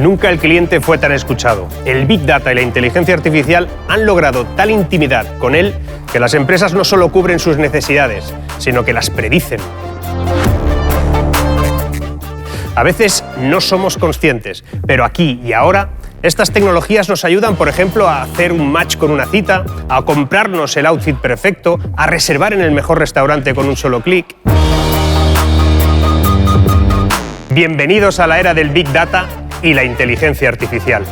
Nunca el cliente fue tan escuchado. El Big Data y la inteligencia artificial han logrado tal intimidad con él que las empresas no solo cubren sus necesidades, sino que las predicen. A veces no somos conscientes, pero aquí y ahora estas tecnologías nos ayudan, por ejemplo, a hacer un match con una cita, a comprarnos el outfit perfecto, a reservar en el mejor restaurante con un solo clic. Bienvenidos a la era del Big Data y la inteligencia artificial.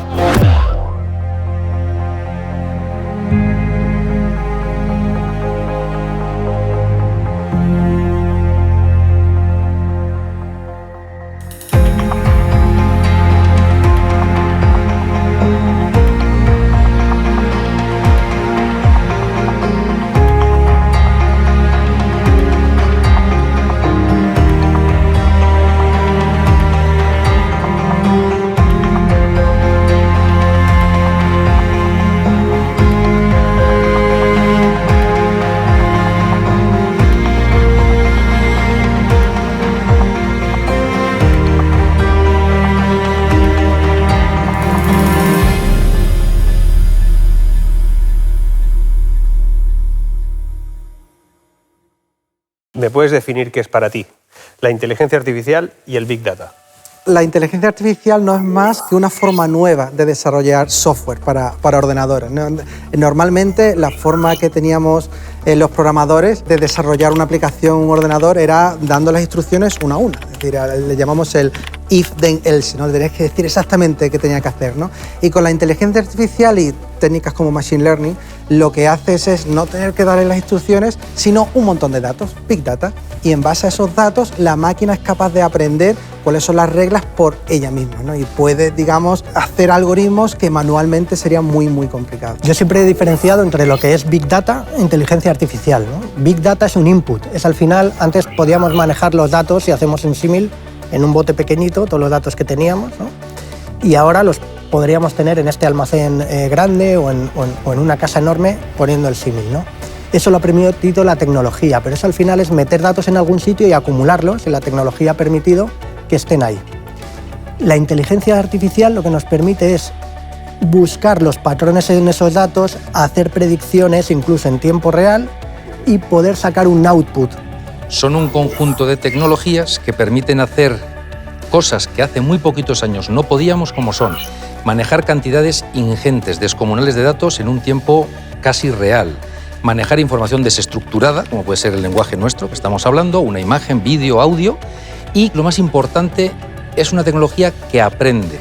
¿Me puedes definir qué es para ti la inteligencia artificial y el Big Data? La inteligencia artificial no es más que una forma nueva de desarrollar software para ordenadores. Normalmente la forma que teníamos los programadores de desarrollar una aplicación en un ordenador era dando las instrucciones una a una. Es decir, le llamamos el if, then, else, ¿no? Le tenías que decir exactamente qué tenía que hacer, ¿no? Y con la inteligencia artificial y técnicas como Machine Learning, lo que haces es no tener que darle las instrucciones, sino un montón de datos, Big Data. Y en base a esos datos, la máquina es capaz de aprender cuáles son las reglas por ella misma, ¿no? Y puede, digamos, hacer algoritmos que manualmente serían muy, muy complicados. Yo siempre he diferenciado entre lo que es Big Data e inteligencia artificial, ¿no? Big Data es un input, es al final, antes podíamos manejar los datos, si hacemos un símil, en un bote pequeñito, todos los datos que teníamos, ¿no? Y ahora los podríamos tener en este almacén grande o en una casa enorme poniendo el símil, ¿no? Eso lo ha permitido la tecnología, pero eso al final es meter datos en algún sitio y acumularlos, y la tecnología ha permitido que estén ahí. La inteligencia artificial lo que nos permite es buscar los patrones en esos datos, hacer predicciones incluso en tiempo real y poder sacar un output. Son un conjunto de tecnologías que permiten hacer cosas que hace muy poquitos años no podíamos, como son manejar cantidades ingentes, descomunales de datos en un tiempo casi real, manejar información desestructurada, como puede ser el lenguaje nuestro que estamos hablando, una imagen, vídeo, audio, y lo más importante, es una tecnología que aprende,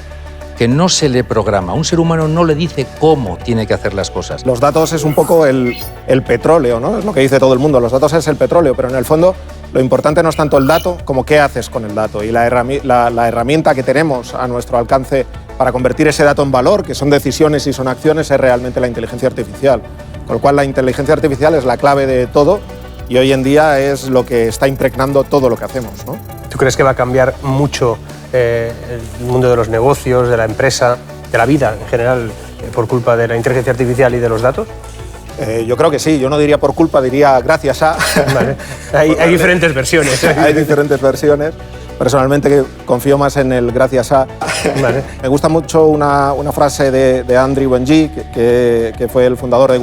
que no se le programa. Un ser humano no le dice cómo tiene que hacer las cosas. Los datos es un poco el petróleo, ¿no? Es lo que dice todo el mundo, los datos es el petróleo, pero en el fondo lo importante no es tanto el dato como qué haces con el dato. Y la herramienta que tenemos a nuestro alcance para convertir ese dato en valor, que son decisiones y son acciones, es realmente la inteligencia artificial. Con lo cual la inteligencia artificial es la clave de todo y hoy en día es lo que está impregnando todo lo que hacemos, ¿no? ¿Tú crees que va a cambiar mucho el mundo de los negocios, de la empresa, de la vida en general, por culpa de la inteligencia artificial y de los datos? Yo creo que sí, yo no diría por culpa, diría gracias a... Vale. Hay diferentes versiones. Hay diferentes versiones. Personalmente que confío más en el gracias a... Vale. Me gusta mucho una frase de Andrew Ng, que fue el fundador de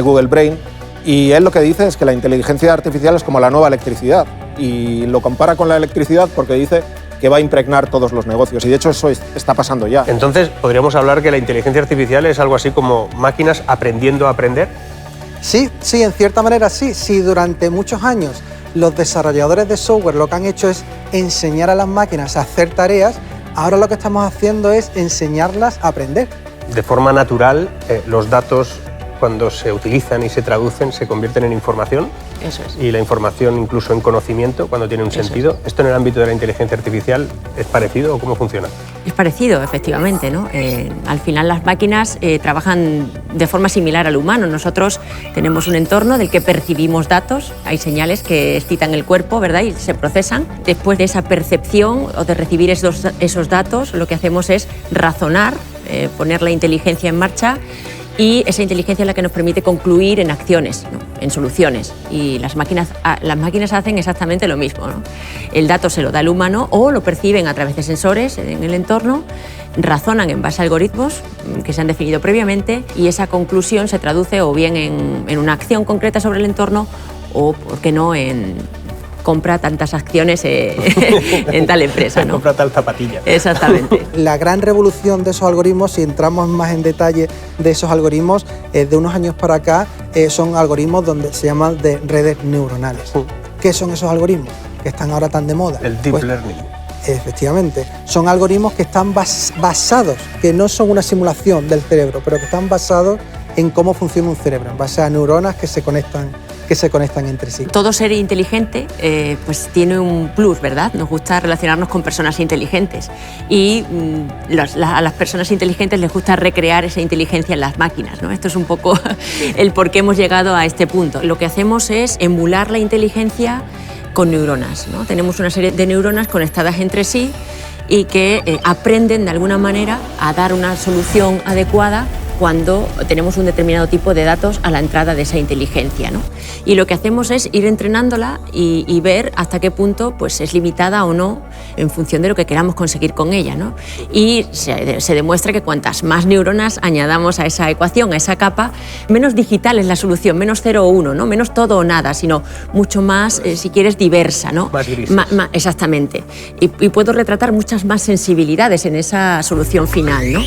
Google Brain, y él lo que dice es que la inteligencia artificial es como la nueva electricidad, y lo compara con la electricidad porque dice que va a impregnar todos los negocios, y de hecho eso está pasando ya. Entonces, ¿podríamos hablar que la inteligencia artificial es algo así como máquinas aprendiendo a aprender? Sí, en cierta manera sí. Sí, durante muchos años los desarrolladores de software lo que han hecho es enseñar a las máquinas a hacer tareas, ahora lo que estamos haciendo es enseñarlas a aprender. De forma natural, los datos, cuando se utilizan y se traducen, se convierten en información. Eso es. Y la información incluso en conocimiento, cuando tiene un sentido. Es. ¿Esto en el ámbito de la inteligencia artificial es parecido o cómo funciona? Es parecido, efectivamente, ¿no? Al final las máquinas trabajan de forma similar al humano. Nosotros tenemos un entorno del que percibimos datos, hay señales que excitan el cuerpo, ¿verdad? Y se procesan. Después de esa percepción o de recibir esos datos, lo que hacemos es razonar, poner la inteligencia en marcha y esa inteligencia es la que nos permite concluir en acciones, ¿no? En soluciones. Y las máquinas hacen exactamente lo mismo, ¿no? El dato se lo da el humano o lo perciben a través de sensores en el entorno, razonan en base a algoritmos que se han definido previamente y esa conclusión se traduce o bien en una acción concreta sobre el entorno o, ¿por qué no?, en compra tantas acciones en tal empresa, ¿no? Compra tal zapatilla. Exactamente. La gran revolución de esos algoritmos, si entramos más en detalle de esos algoritmos, de unos años para acá, son algoritmos donde se llaman de redes neuronales. ¿Qué son esos algoritmos que están ahora tan de moda? El deep learning. Efectivamente, son algoritmos que están basados, que no son una simulación del cerebro, pero que están basados en cómo funciona un cerebro, en base a neuronas que se conectan entre sí. Todo ser inteligente pues tiene un plus, ¿verdad? Nos gusta relacionarnos con personas inteligentes y a las personas inteligentes les gusta recrear esa inteligencia en las máquinas, ¿no? Esto es un poco el por qué hemos llegado a este punto. Lo que hacemos es emular la inteligencia con neuronas, ¿no? Tenemos una serie de neuronas conectadas entre sí y que aprenden de alguna manera a dar una solución adecuada cuando tenemos un determinado tipo de datos a la entrada de esa inteligencia, ¿no? Y lo que hacemos es ir entrenándola y ver hasta qué punto pues, es limitada o no en función de lo que queramos conseguir con ella, ¿no? Y se demuestra que cuantas más neuronas añadamos a esa ecuación, a esa capa, menos digital es la solución, menos 0 o 1, ¿no? Menos todo o nada, sino mucho más, si quieres, diversa, ¿no? Más grises. Exactamente. Y puedo retratar muchas más sensibilidades en esa solución final, ¿no?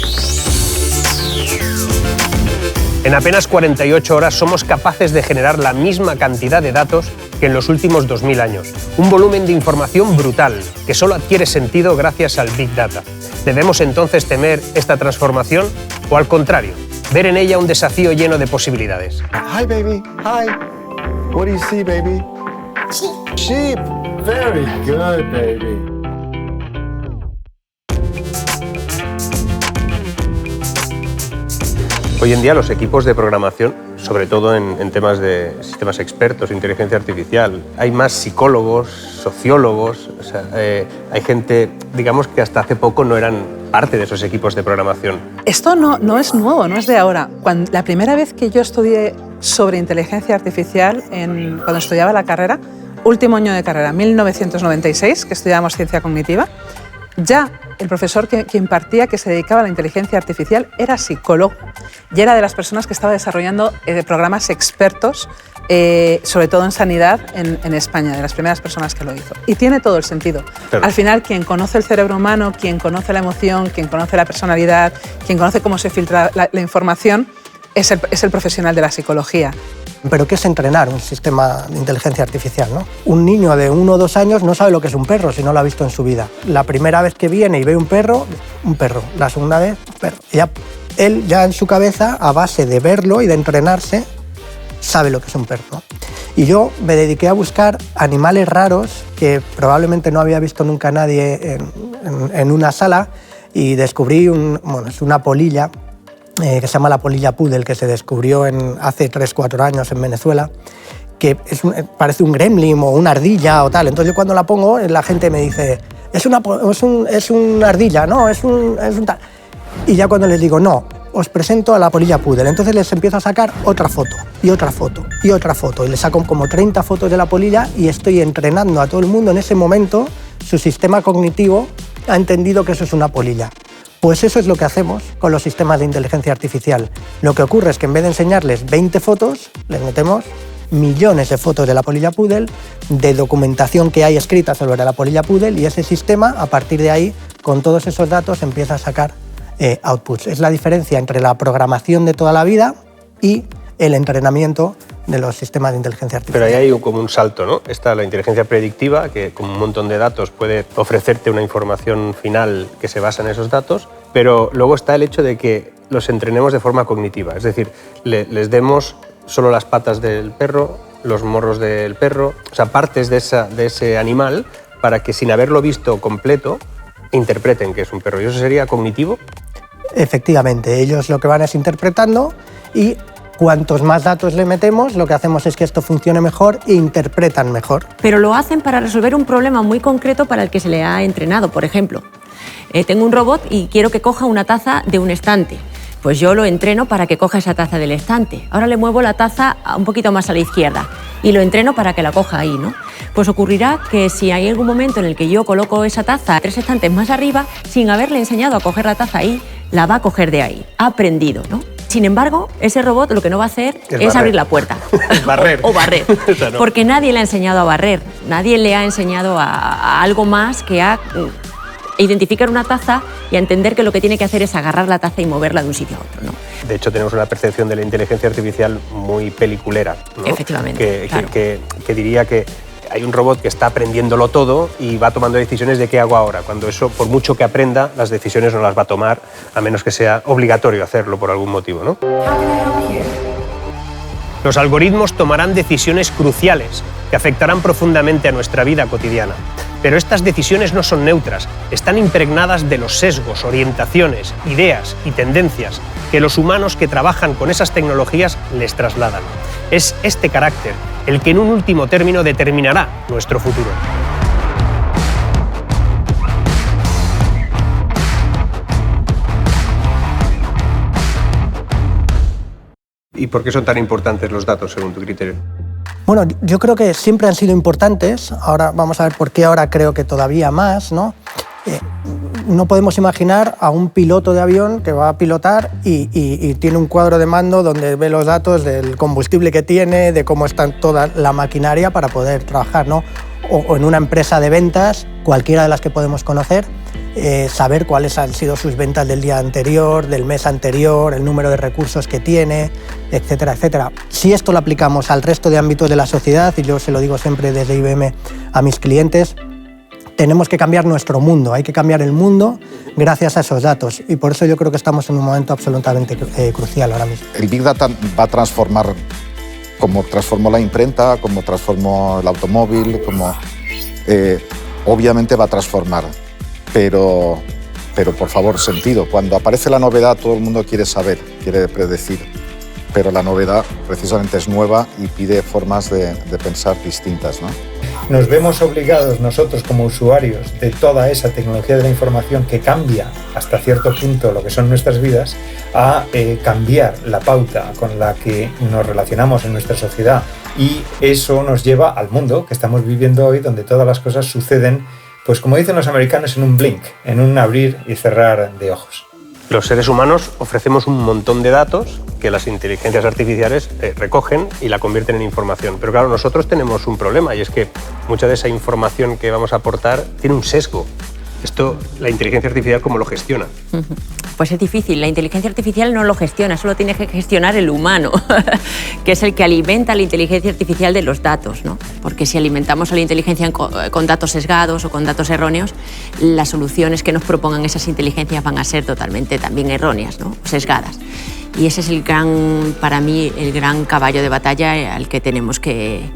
En apenas 48 horas somos capaces de generar la misma cantidad de datos que en los últimos 2000 años. Un volumen de información brutal que solo adquiere sentido gracias al Big Data. ¿Debemos entonces temer esta transformación o, al contrario, ver en ella un desafío lleno de posibilidades? Hi, baby. Hi. What do you see, baby? Sheep. Sheep. Very good, baby. Hoy en día los equipos de programación, sobre todo en temas de sistemas expertos, inteligencia artificial, hay más psicólogos, sociólogos, o sea, hay gente, digamos, que hasta hace poco no eran parte de esos equipos de programación. Esto no es nuevo, no es de ahora. La primera vez que yo estudié sobre inteligencia artificial, cuando estudiaba la carrera, último año de carrera, 1996, que estudiábamos ciencia cognitiva, ya el profesor que impartía, que se dedicaba a la inteligencia artificial, era psicólogo y era de las personas que estaba desarrollando programas expertos, sobre todo en sanidad en España, de las primeras personas que lo hizo. Y tiene todo el sentido. Claro. Al final, quien conoce el cerebro humano, quien conoce la emoción, quien conoce la personalidad, quien conoce cómo se filtra la información, es el profesional de la psicología. ¿Pero qué es entrenar un sistema de inteligencia artificial, ¿no? Un niño de 1 o 2 años no sabe lo que es un perro si no lo ha visto en su vida. La primera vez que viene y ve un perro. La segunda vez, un perro. Él ya en su cabeza, a base de verlo y de entrenarse, sabe lo que es un perro, ¿no? Y yo me dediqué a buscar animales raros que probablemente no había visto nunca nadie en una sala y descubrí es una polilla que se llama la polilla poodle, que se descubrió hace 3-4 años en Venezuela, que parece un gremlin o una ardilla o tal. Entonces yo cuando la pongo, la gente me dice, es una ardilla, no, es un tal. Y ya cuando les digo, no, os presento a la polilla poodle, entonces les empiezo a sacar otra foto, y otra foto, y otra foto, y les saco como 30 fotos de la polilla y estoy entrenando a todo el mundo. En ese momento, su sistema cognitivo ha entendido que eso es una polilla. Pues eso es lo que hacemos con los sistemas de inteligencia artificial. Lo que ocurre es que en vez de enseñarles 20 fotos, les metemos millones de fotos de la polilla poodle, de documentación que hay escrita sobre la polilla poodle, y ese sistema, a partir de ahí, con todos esos datos, empieza a sacar outputs. Es la diferencia entre la programación de toda la vida y el entrenamiento de los sistemas de inteligencia artificial. Pero ahí hay como un salto, ¿no? Está la inteligencia predictiva, que con un montón de datos puede ofrecerte una información final que se basa en esos datos, pero luego está el hecho de que los entrenemos de forma cognitiva, es decir, les demos solo las patas del perro, los morros del perro, o sea, partes de ese animal, para que sin haberlo visto completo, interpreten que es un perro. ¿Y eso sería cognitivo? Efectivamente, ellos lo que van es interpretando y cuantos más datos le metemos, lo que hacemos es que esto funcione mejor e interpretan mejor. Pero lo hacen para resolver un problema muy concreto para el que se le ha entrenado. Por ejemplo, tengo un robot y quiero que coja una taza de un estante. Pues yo lo entreno para que coja esa taza del estante. Ahora le muevo la taza un poquito más a la izquierda y lo entreno para que la coja ahí, ¿no? Pues ocurrirá que si hay algún momento en el que yo coloco esa taza 3 estantes más arriba, sin haberle enseñado a coger la taza ahí, la va a coger de ahí. Ha aprendido, ¿no? Sin embargo, ese robot lo que no va a hacer es abrir la puerta. Barrer. O barrer. Esa no. Porque nadie le ha enseñado a barrer. Nadie le ha enseñado a algo más que a identificar una taza y a entender que lo que tiene que hacer es agarrar la taza y moverla de un sitio a otro, ¿no? De hecho, tenemos una percepción de la inteligencia artificial muy peliculera, ¿no? Efectivamente, claro. que diría que hay un robot que está aprendiéndolo todo y va tomando decisiones de qué hago ahora, cuando eso, por mucho que aprenda, las decisiones no las va a tomar, a menos que sea obligatorio hacerlo por algún motivo, ¿no? Los algoritmos tomarán decisiones cruciales que afectarán profundamente a nuestra vida cotidiana. Pero estas decisiones no son neutras, están impregnadas de los sesgos, orientaciones, ideas y tendencias que los humanos que trabajan con esas tecnologías les trasladan. Es este carácter el que en un último término determinará nuestro futuro. ¿Y por qué son tan importantes los datos, según tu criterio? Bueno, yo creo que siempre han sido importantes. Ahora vamos a ver por qué ahora creo que todavía más, ¿no? No podemos imaginar a un piloto de avión que va a pilotar y tiene un cuadro de mando donde ve los datos del combustible que tiene, de cómo está toda la maquinaria para poder trabajar, ¿no? O en una empresa de ventas, cualquiera de las que podemos conocer, saber cuáles han sido sus ventas del día anterior, del mes anterior, el número de recursos que tiene, etcétera, etcétera. Si esto lo aplicamos al resto de ámbitos de la sociedad, y yo se lo digo siempre desde IBM a mis clientes, tenemos que cambiar nuestro mundo, hay que cambiar el mundo gracias a esos datos, y por eso yo creo que estamos en un momento absolutamente crucial ahora mismo. El Big Data va a transformar, como transformó la imprenta, como transformó el automóvil, como obviamente va a transformar, pero por favor, sentido. Cuando aparece la novedad, todo el mundo quiere saber, quiere predecir, pero la novedad precisamente es nueva y pide formas de pensar distintas, ¿no? Nos vemos obligados nosotros como usuarios de toda esa tecnología de la información que cambia hasta cierto punto lo que son nuestras vidas, a cambiar la pauta con la que nos relacionamos en nuestra sociedad, y eso nos lleva al mundo que estamos viviendo hoy, donde todas las cosas suceden, pues como dicen los americanos, en un blink, en un abrir y cerrar de ojos. Los seres humanos ofrecemos un montón de datos que las inteligencias artificiales recogen y la convierten en información. Pero claro, nosotros tenemos un problema, y es que mucha de esa información que vamos a aportar tiene un sesgo. Esto, la inteligencia artificial, ¿cómo lo gestiona? Pues es difícil. La inteligencia artificial no lo gestiona, solo tiene que gestionar el humano, que es el que alimenta la inteligencia artificial de los datos, ¿no? Porque si alimentamos a la inteligencia con datos sesgados o con datos erróneos, las soluciones que nos propongan esas inteligencias van a ser totalmente también erróneas, ¿no? Sesgadas. Y ese es para mí, el gran caballo de batalla al que tenemos que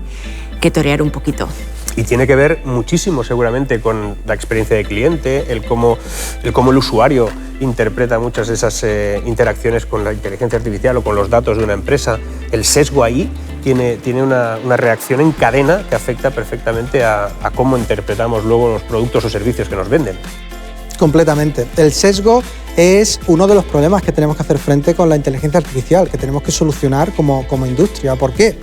torear un poquito. Y tiene que ver muchísimo seguramente con la experiencia de cliente, el cómo el usuario interpreta muchas de esas interacciones con la inteligencia artificial o con los datos de una empresa. El sesgo ahí tiene una reacción en cadena que afecta perfectamente a cómo interpretamos luego los productos o servicios que nos venden. Completamente. El sesgo es uno de los problemas que tenemos que hacer frente con la inteligencia artificial, que tenemos que solucionar como industria. ¿Por qué?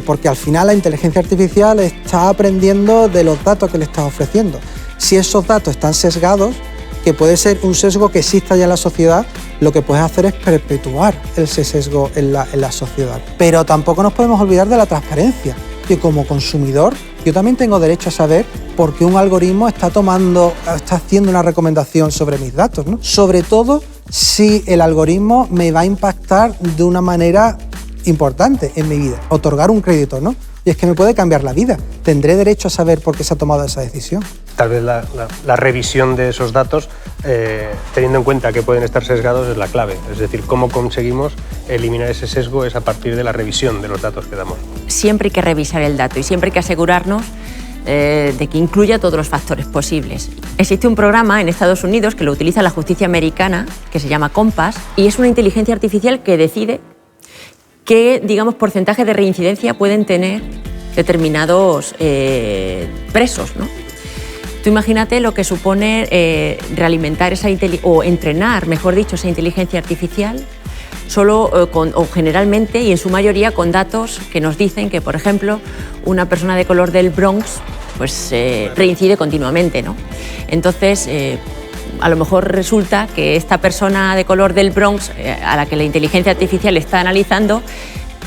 Porque al final la inteligencia artificial está aprendiendo de los datos que le estás ofreciendo. Si esos datos están sesgados, que puede ser un sesgo que exista ya en la sociedad, lo que puedes hacer es perpetuar ese sesgo en la sociedad. Pero tampoco nos podemos olvidar de la transparencia, que como consumidor yo también tengo derecho a saber por qué un algoritmo está haciendo una recomendación sobre mis datos, ¿no? Sobre todo si el algoritmo me va a impactar de una manera importante en mi vida, otorgar un crédito, ¿no? Y es que me puede cambiar la vida. Tendré derecho a saber por qué se ha tomado esa decisión. Tal vez la revisión de esos datos, teniendo en cuenta que pueden estar sesgados, es la clave. Es decir, cómo conseguimos eliminar ese sesgo es a partir de la revisión de los datos que damos. Siempre hay que revisar el dato y siempre hay que asegurarnos de que incluya todos los factores posibles. Existe un programa en Estados Unidos que lo utiliza la justicia americana, que se llama Compass, y es una inteligencia artificial que decide qué, digamos, porcentaje de reincidencia pueden tener determinados presos, ¿no? Tú imagínate lo que supone realimentar o entrenar, mejor dicho, esa inteligencia artificial solo o generalmente y en su mayoría con datos que nos dicen que, por ejemplo, una persona de color del Bronx pues reincide continuamente, ¿no? Entonces, a lo mejor resulta que esta persona de color del Bronx, a la que la inteligencia artificial está analizando,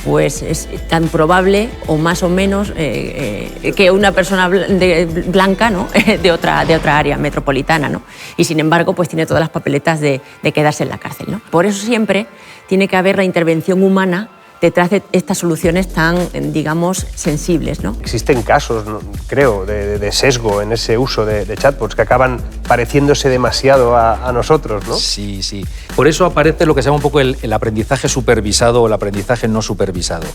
pues es tan probable o más o menos que una persona blanca, ¿no? de otra área metropolitana, ¿no? Y sin embargo pues tiene todas las papeletas de quedarse en la cárcel, ¿no? Por eso siempre tiene que haber la intervención humana detrás de estas soluciones tan, digamos, sensibles, ¿no? Existen casos, ¿no?, creo, de sesgo en ese uso de chatbots que acaban pareciéndose demasiado a nosotros, ¿no? Sí, sí. Por eso aparece lo que se llama un poco el aprendizaje supervisado o el aprendizaje no supervisado.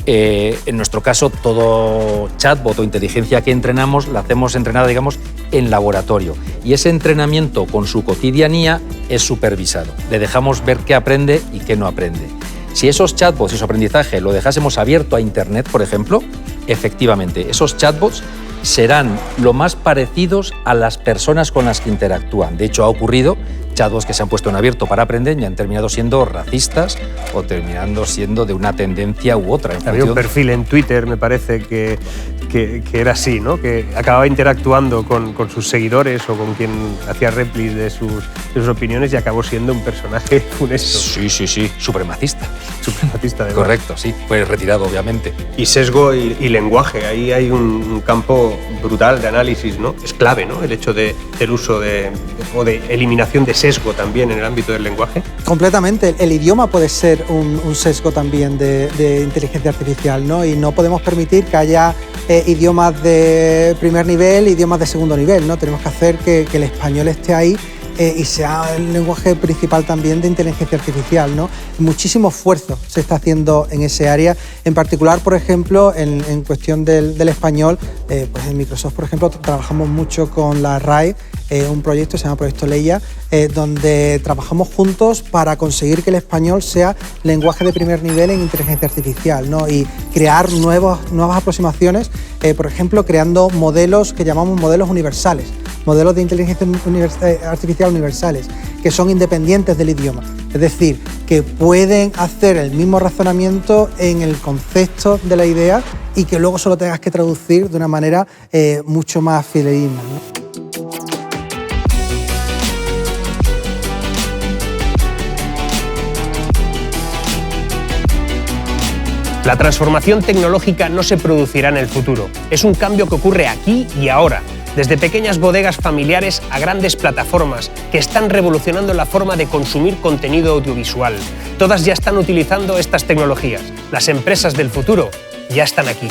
En nuestro caso, todo chatbot o inteligencia que entrenamos la hacemos entrenada, digamos, en laboratorio. Y ese entrenamiento con su cotidianía es supervisado. Le dejamos ver qué aprende y qué no aprende. Si esos chatbots y su aprendizaje lo dejásemos abierto a Internet, por ejemplo, efectivamente, esos chatbots serán lo más parecidos a las personas con las que interactúan. De hecho, ha ocurrido chatbots que se han puesto en abierto para aprender y han terminado siendo racistas o terminando siendo de una tendencia u otra. Había un perfil en Twitter, me parece, que era así, ¿no? Que acababa interactuando con sus seguidores o con quien hacía replis de sus opiniones y acabó siendo un personaje funesto. Sí, sí, sí, supremacista. Supremacista, de correcto, sí. Fue retirado, obviamente. Y sesgo y lenguaje, ahí hay un campo brutal de análisis, ¿no? Es clave, ¿no?, el hecho del uso o de eliminación de sesgo también en el ámbito del lenguaje. Completamente. El idioma puede ser un sesgo también de inteligencia artificial, ¿no? Y no podemos permitir que haya idiomas de primer nivel e idiomas de segundo nivel, ¿no? Tenemos que hacer que el español esté ahí y sea el lenguaje principal también de inteligencia artificial, ¿no? Muchísimo esfuerzo se está haciendo en ese área. En particular, por ejemplo, en cuestión del español, pues en Microsoft, por ejemplo, trabajamos mucho con la RAE, un proyecto, se llama Proyecto Leia, donde trabajamos juntos para conseguir que el español sea lenguaje de primer nivel en inteligencia artificial, ¿no? Y crear nuevas aproximaciones, por ejemplo, creando modelos que llamamos modelos universales, modelos de inteligencia artificial universales, que son independientes del idioma. Es decir, que pueden hacer el mismo razonamiento en el concepto de la idea y que luego solo tengas que traducir de una manera mucho más fidedigna, ¿no? La transformación tecnológica no se producirá en el futuro. Es un cambio que ocurre aquí y ahora, desde pequeñas bodegas familiares a grandes plataformas que están revolucionando la forma de consumir contenido audiovisual. Todas ya están utilizando estas tecnologías. Las empresas del futuro ya están aquí.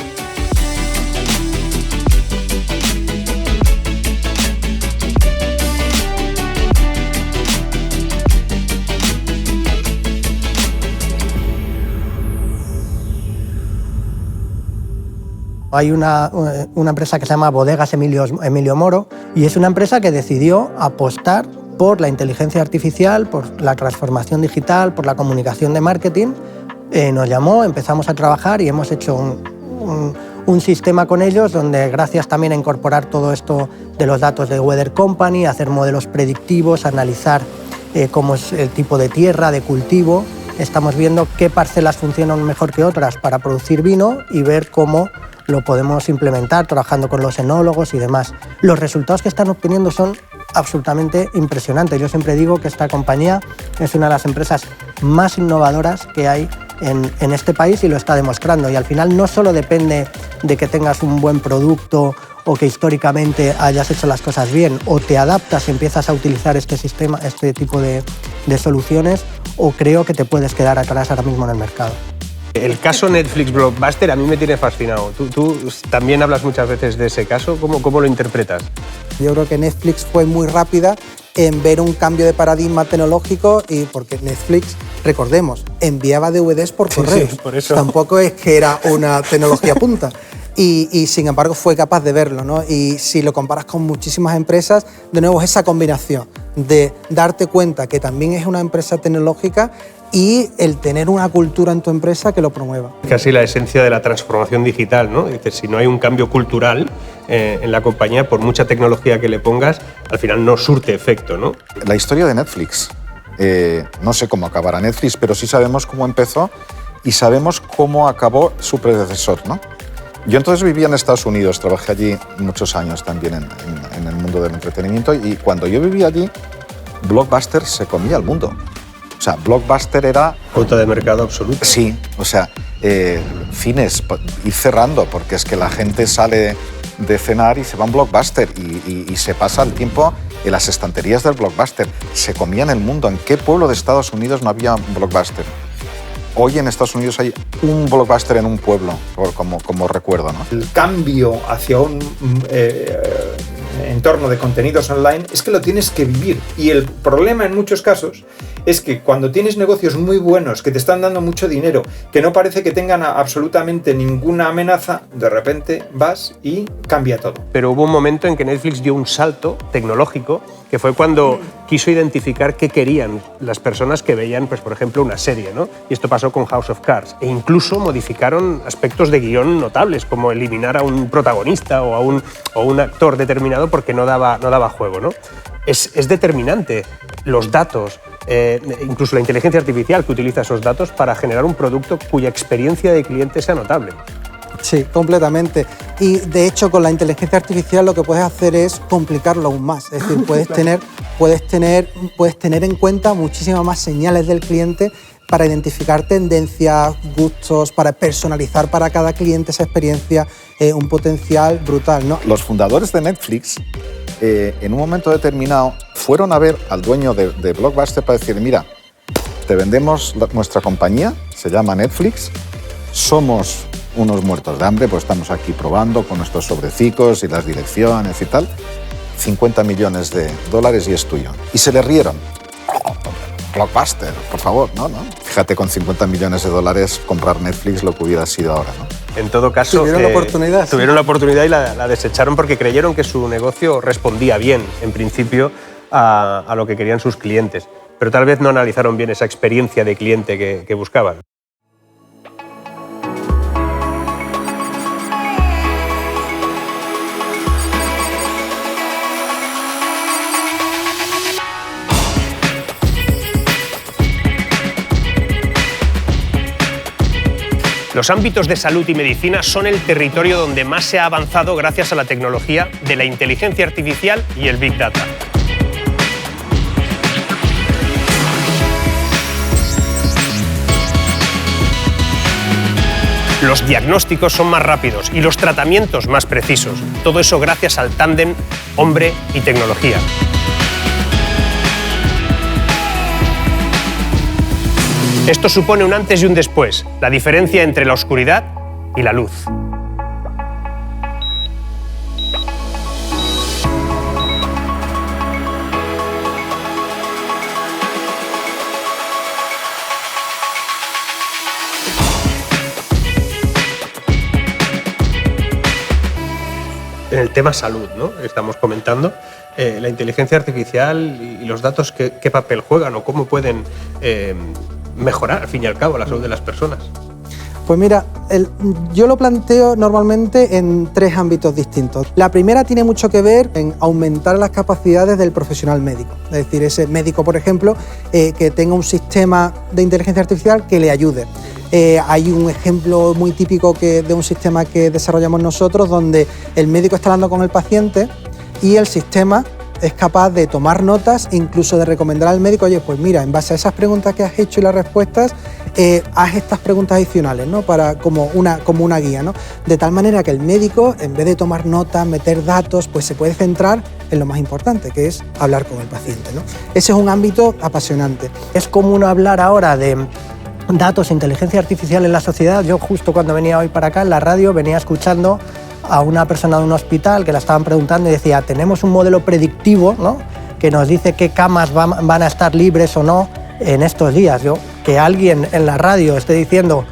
Hay una empresa que se llama Bodegas Emilio Moro y es una empresa que decidió apostar por la inteligencia artificial, por la transformación digital, por la comunicación de marketing. Nos llamó, empezamos a trabajar y hemos hecho un sistema con ellos donde, gracias también a incorporar todo esto de los datos de Weather Company, hacer modelos predictivos, analizar cómo es el tipo de tierra, de cultivo, estamos viendo qué parcelas funcionan mejor que otras para producir vino y ver cómo lo podemos implementar trabajando con los enólogos y demás. Los resultados que están obteniendo son absolutamente impresionantes. Yo siempre digo que esta compañía es una de las empresas más innovadoras que hay en este país y lo está demostrando. Y al final no solo depende de que tengas un buen producto o que históricamente hayas hecho las cosas bien, o te adaptas y empiezas a utilizar este sistema, este tipo de soluciones, o creo que te puedes quedar atrás ahora mismo en el mercado. El caso Netflix Blockbuster a mí me tiene fascinado. Tú también hablas muchas veces de ese caso. ¿Cómo lo interpretas? Yo creo que Netflix fue muy rápida en ver un cambio de paradigma tecnológico y porque Netflix, recordemos, enviaba DVDs por correos. Sí, por eso. Tampoco es que era una tecnología punta. Y sin embargo fue capaz de verlo, ¿no? Y si lo comparas con muchísimas empresas, de nuevo es esa combinación de darte cuenta que también es una empresa tecnológica y el tener una cultura en tu empresa que lo promueva. Casi la esencia de la transformación digital, ¿no? Dices, si no hay un cambio cultural, en la compañía, por mucha tecnología que le pongas, al final no surte efecto, ¿no? La historia de Netflix. No sé cómo acabará Netflix, pero sí sabemos cómo empezó y sabemos cómo acabó su predecesor, ¿no? Yo entonces vivía en Estados Unidos, trabajé allí muchos años también en el mundo del entretenimiento, y cuando yo vivía allí, Blockbuster se comía el mundo. O sea, Blockbuster era... Cuota de mercado absoluta. Sí, o sea, cines, ir cerrando, porque es que la gente sale de cenar y se va a un Blockbuster y se pasa el tiempo en las estanterías del Blockbuster. Se comían el mundo. ¿En qué pueblo de Estados Unidos no había un Blockbuster? Hoy en Estados Unidos hay un Blockbuster en un pueblo, como recuerdo, ¿no? El cambio hacia un entorno de contenidos online es que lo tienes que vivir. Y el problema en muchos casos es que cuando tienes negocios muy buenos, que te están dando mucho dinero, que no parece que tengan absolutamente ninguna amenaza, de repente vas y cambia todo. Pero hubo un momento en que Netflix dio un salto tecnológico, que fue cuando quiso identificar qué querían las personas que veían, pues, por ejemplo, una serie, ¿no? Y esto pasó con House of Cards. E incluso modificaron aspectos de guión notables, como eliminar a un protagonista o a un actor determinado porque no daba juego, ¿no? Es determinante los datos, incluso la inteligencia artificial que utiliza esos datos para generar un producto cuya experiencia de cliente sea notable. Sí, completamente. Y de hecho con la inteligencia artificial lo que puedes hacer es complicarlo aún más. Es decir, puedes tener en cuenta muchísimas más señales del cliente para identificar tendencias, gustos, para personalizar para cada cliente esa experiencia, un potencial brutal, ¿no? Los fundadores de Netflix, en un momento determinado, fueron a ver al dueño de Blockbuster para decir, mira, te vendemos nuestra compañía, se llama Netflix, somos unos muertos de hambre, pues estamos aquí probando con nuestros sobrecicos y las direcciones y tal, $50 millones y es tuyo. Y se le rieron. Blockbuster, por favor, ¿no? Fíjate, con $50 millones comprar Netflix lo que hubiera sido ahora, ¿no? En todo caso, tuvieron la oportunidad y la desecharon porque creyeron que su negocio respondía bien, en principio, a lo que querían sus clientes. Pero tal vez no analizaron bien esa experiencia de cliente que buscaban. Los ámbitos de salud y medicina son el territorio donde más se ha avanzado gracias a la tecnología de la inteligencia artificial y el Big Data. Los diagnósticos son más rápidos y los tratamientos más precisos. Todo eso gracias al tándem hombre y tecnología. Esto supone un antes y un después, la diferencia entre la oscuridad y la luz. En el tema salud, ¿no? Estamos comentando, la inteligencia artificial y los datos, ¿qué papel juegan o cómo pueden mejorar, al fin y al cabo, la salud de las personas? Pues mira, yo lo planteo normalmente en 3 ámbitos distintos. La primera tiene mucho que ver en aumentar las capacidades del profesional médico. Es decir, ese médico, por ejemplo, que tenga un sistema de inteligencia artificial que le ayude. Hay un ejemplo muy típico de un sistema que desarrollamos nosotros donde el médico está hablando con el paciente y el sistema es capaz de tomar notas e incluso de recomendar al médico, oye, pues mira, en base a esas preguntas que has hecho y las respuestas, haz estas preguntas adicionales, ¿no? Como una guía, ¿no? De tal manera que el médico, en vez de tomar notas, meter datos, pues se puede centrar en lo más importante, que es hablar con el paciente, ¿no? Ese es un ámbito apasionante. Es común hablar ahora de datos e inteligencia artificial en la sociedad. Yo justo cuando venía hoy para acá en la radio venía escuchando a una persona de un hospital que la estaban preguntando y decía, tenemos un modelo predictivo, ¿no?, que nos dice qué camas van a estar libres o no en estos días. Que alguien en la radio esté diciendo,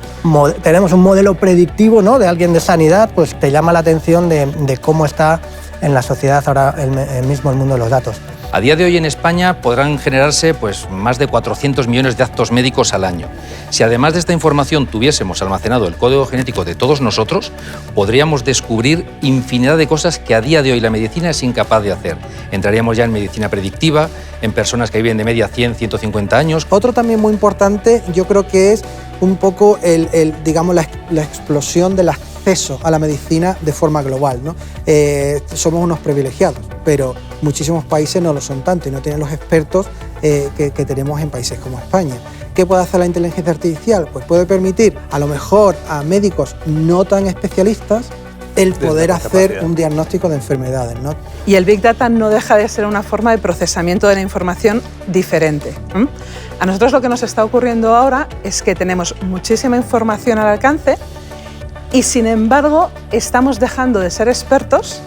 tenemos un modelo predictivo, ¿no?, de alguien de sanidad, pues te llama la atención de cómo está en la sociedad ahora mismo el mundo de los datos. A día de hoy en España podrán generarse pues, más de 400 millones de actos médicos al año. Si además de esta información tuviésemos almacenado el código genético de todos nosotros, podríamos descubrir infinidad de cosas que a día de hoy la medicina es incapaz de hacer. Entraríamos ya en medicina predictiva, en personas que viven de media 100, 150 años. Otro también muy importante, yo creo que es un poco digamos, la explosión del acceso a la medicina de forma global, ¿no? Somos unos privilegiados, pero muchísimos países no lo son tanto y no tienen los expertos que tenemos en países como España. ¿Qué puede hacer la inteligencia artificial? Pues puede permitir, a lo mejor, a médicos no tan especialistas, el poder hacer un diagnóstico de enfermedades, ¿no? Y el Big Data no deja de ser una forma de procesamiento de la información diferente. A nosotros lo que nos está ocurriendo ahora es que tenemos muchísima información al alcance y, sin embargo, estamos dejando de ser expertos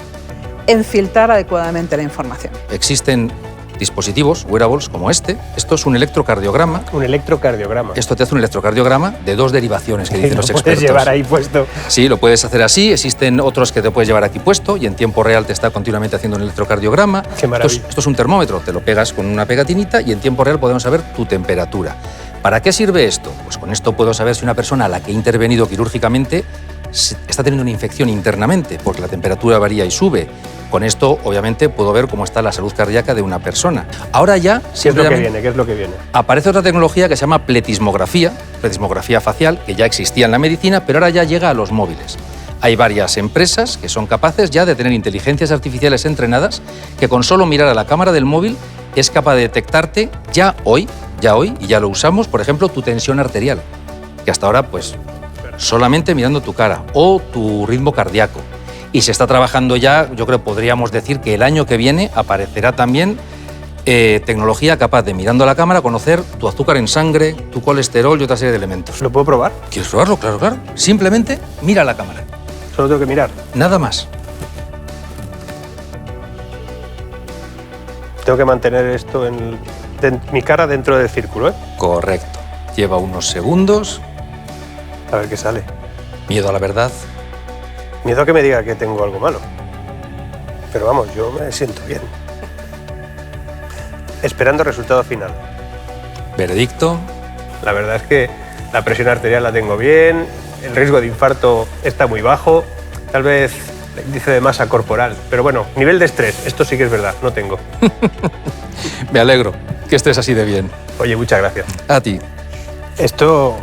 en filtrar adecuadamente la información. Existen dispositivos, wearables, como este. Esto es un electrocardiograma. Un electrocardiograma. Esto te hace un electrocardiograma de 2 derivaciones que dicen los expertos. Lo puedes llevar ahí puesto. Sí, lo puedes hacer así. Existen otros que te puedes llevar aquí puesto y en tiempo real te está continuamente haciendo un electrocardiograma. Qué maravilla. Esto es un termómetro, te lo pegas con una pegatinita y en tiempo real podemos saber tu temperatura. ¿Para qué sirve esto? Pues con esto puedo saber si una persona a la que he intervenido quirúrgicamente está teniendo una infección internamente, porque la temperatura varía y sube. Con esto, obviamente, puedo ver cómo está la salud cardíaca de una persona. Ahora ya... ¿Qué es lo que viene? ¿Qué es lo que viene? Aparece otra tecnología que se llama pletismografía facial, que ya existía en la medicina, pero ahora ya llega a los móviles. Hay varias empresas que son capaces ya de tener inteligencias artificiales entrenadas que con solo mirar a la cámara del móvil es capaz de detectarte ya hoy, y ya lo usamos, por ejemplo, tu tensión arterial, que hasta ahora, pues, solamente mirando tu cara, o tu ritmo cardíaco. Y se está trabajando ya, yo creo, podríamos decir que el año que viene aparecerá también tecnología capaz de, mirando a la cámara, conocer tu azúcar en sangre, tu colesterol y otra serie de elementos. ¿Lo puedo probar? ¿Quieres probarlo? Claro, claro. Simplemente mira a la cámara. Solo tengo que mirar. Nada más. Tengo que mantener esto en mi cara dentro del círculo, ¿eh? Correcto. Lleva unos segundos. A ver qué sale. Miedo a la verdad. Miedo a que me diga que tengo algo malo. Pero vamos, yo me siento bien. Esperando resultado final. Veredicto. La verdad es que la presión arterial la tengo bien, el riesgo de infarto está muy bajo, tal vez el índice de masa corporal. Pero bueno, nivel de estrés, esto sí que es verdad, no tengo. Me alegro que estés así de bien. Oye, muchas gracias. A ti. Esto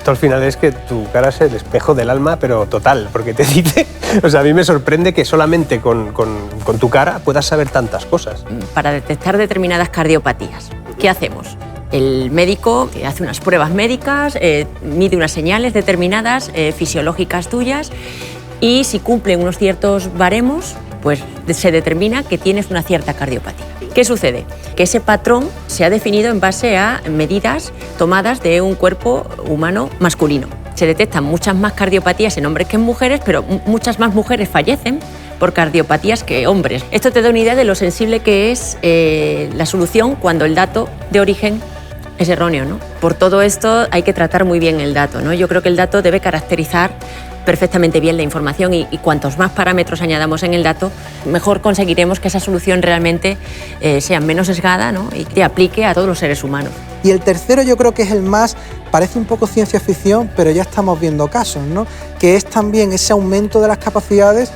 al final es que tu cara es el espejo del alma, pero total, porque te dice... O sea, a mí me sorprende que solamente con tu cara puedas saber tantas cosas. Para detectar determinadas cardiopatías, ¿qué hacemos? El médico hace unas pruebas médicas, mide unas señales determinadas, fisiológicas tuyas, y si cumplen unos ciertos baremos, pues se determina que tienes una cierta cardiopatía. ¿Qué sucede? Que ese patrón se ha definido en base a medidas tomadas de un cuerpo humano masculino. Se detectan muchas más cardiopatías en hombres que en mujeres, pero muchas más mujeres fallecen por cardiopatías que hombres. Esto te da una idea de lo sensible que es la solución cuando el dato de origen es erróneo, ¿no? Por todo esto hay que tratar muy bien el dato, ¿no? Yo creo que el dato debe caracterizar perfectamente bien la información y cuantos más parámetros añadamos en el dato, mejor conseguiremos que esa solución realmente sea menos sesgada, ¿no? Y te aplique a todos los seres humanos. Y el tercero yo creo que es el más, parece un poco ciencia ficción, pero ya estamos viendo casos, ¿no? Que es también ese aumento de las capacidades,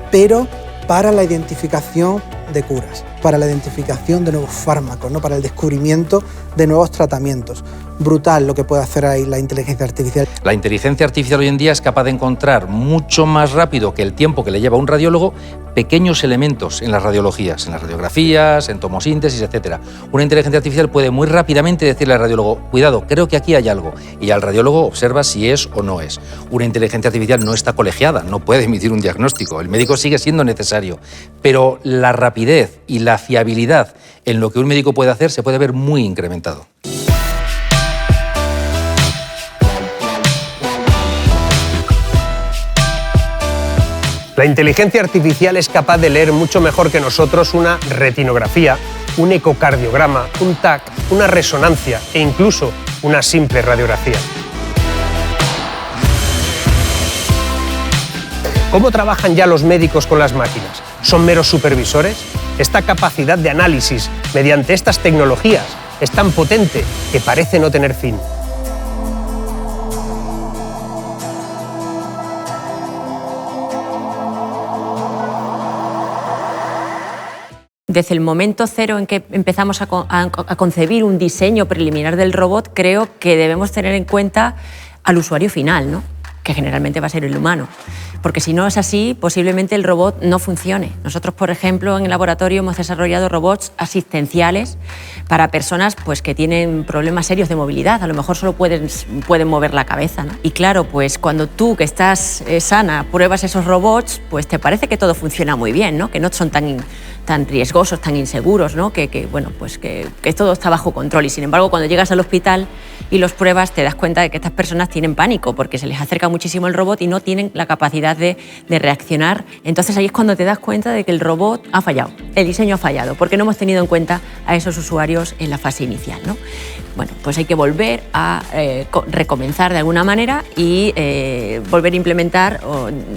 pero para la identificación de curas, para la identificación de nuevos fármacos, ¿no? Para el descubrimiento de nuevos tratamientos. Brutal lo que puede hacer ahí la inteligencia artificial. La inteligencia artificial hoy en día es capaz de encontrar mucho más rápido que el tiempo que le lleva a un radiólogo pequeños elementos en las radiologías, en las radiografías, en tomosíntesis, etc. Una inteligencia artificial puede muy rápidamente decirle al radiólogo, cuidado, creo que aquí hay algo, y al radiólogo observa si es o no es. Una inteligencia artificial no está colegiada, no puede emitir un diagnóstico, el médico sigue siendo necesario, pero la rapidez y la fiabilidad en lo que un médico puede hacer se puede ver muy incrementado. La inteligencia artificial es capaz de leer mucho mejor que nosotros una retinografía, un ecocardiograma, un TAC, una resonancia e incluso una simple radiografía. ¿Cómo trabajan ya los médicos con las máquinas? son meros supervisores? Esta capacidad de análisis mediante estas tecnologías es tan potente que parece no tener fin. Desde el momento cero en que empezamos a concebir un diseño preliminar del robot, creo que debemos tener en cuenta al usuario final, ¿no? Que generalmente va a ser el humano. Porque si no es así, posiblemente el robot no funcione. Nosotros, por ejemplo, en el laboratorio hemos desarrollado robots asistenciales para personas pues, que tienen problemas serios de movilidad. A lo mejor solo pueden mover la cabeza, ¿no? Y claro, pues cuando tú, que estás sana, pruebas esos robots, pues te parece que todo funciona muy bien, ¿no? Que no son tan riesgosos, tan inseguros, ¿no? Que todo está bajo control. Y sin embargo, cuando llegas al hospital y los pruebas, te das cuenta de que estas personas tienen pánico porque se les acerca muchísimo el robot y no tienen la capacidad de reaccionar. Entonces ahí es cuando te das cuenta de que el robot ha fallado, el diseño ha fallado, porque no hemos tenido en cuenta a esos usuarios en la fase inicial, ¿no? Bueno, pues hay que volver a recomenzar de alguna manera y volver a implementar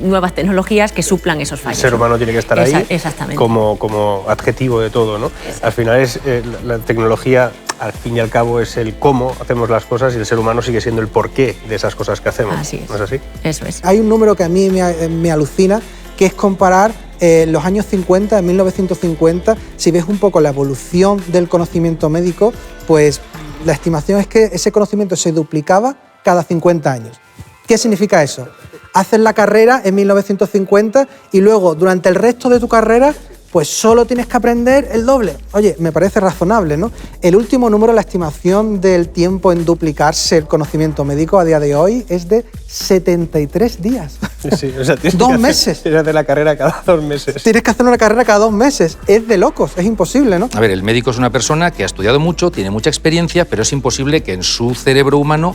nuevas tecnologías que suplan esos fallos. El ser humano tiene que estar ahí exactamente. como adjetivo de todo, ¿no? Al final es la tecnología, al fin y al cabo, es el cómo hacemos las cosas y el ser humano sigue siendo el porqué de esas cosas que hacemos. Así es. ¿No es así? Eso es. Hay un número que a mí me alucina, que es comparar los años 50, en 1950, si ves un poco la evolución del conocimiento médico, pues la estimación es que ese conocimiento se duplicaba cada 50 años. ¿Qué significa eso? Haces la carrera en 1950 y luego, durante el resto de tu carrera, pues solo tienes que aprender el doble. Oye, me parece razonable, ¿no? El último número, la estimación del tiempo en duplicarse el conocimiento médico a día de hoy es de 73 días. Sí, o sea, 2 meses. Tienes que hacer la carrera cada 2 meses. Tienes que hacer una carrera cada 2 meses. Es de locos, es imposible, ¿no? A ver, el médico es una persona que ha estudiado mucho, tiene mucha experiencia, pero es imposible que en su cerebro humano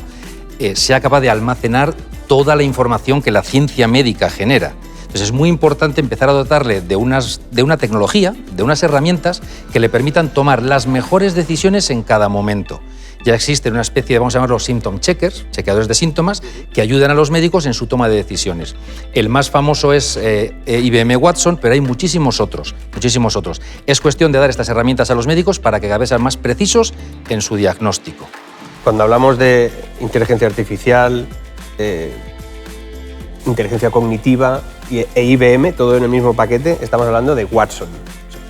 sea capaz de almacenar toda la información que la ciencia médica genera. Entonces es muy importante empezar a dotarle de una tecnología, de unas herramientas que le permitan tomar las mejores decisiones en cada momento. Ya existe una especie de, vamos a llamarlos symptom checkers, chequeadores de síntomas, que ayudan a los médicos en su toma de decisiones. El más famoso es IBM Watson, pero hay muchísimos otros. Es cuestión de dar estas herramientas a los médicos para que cada vez sean más precisos en su diagnóstico. Cuando hablamos de inteligencia artificial, inteligencia cognitiva e IBM, todo en el mismo paquete, estamos hablando de Watson.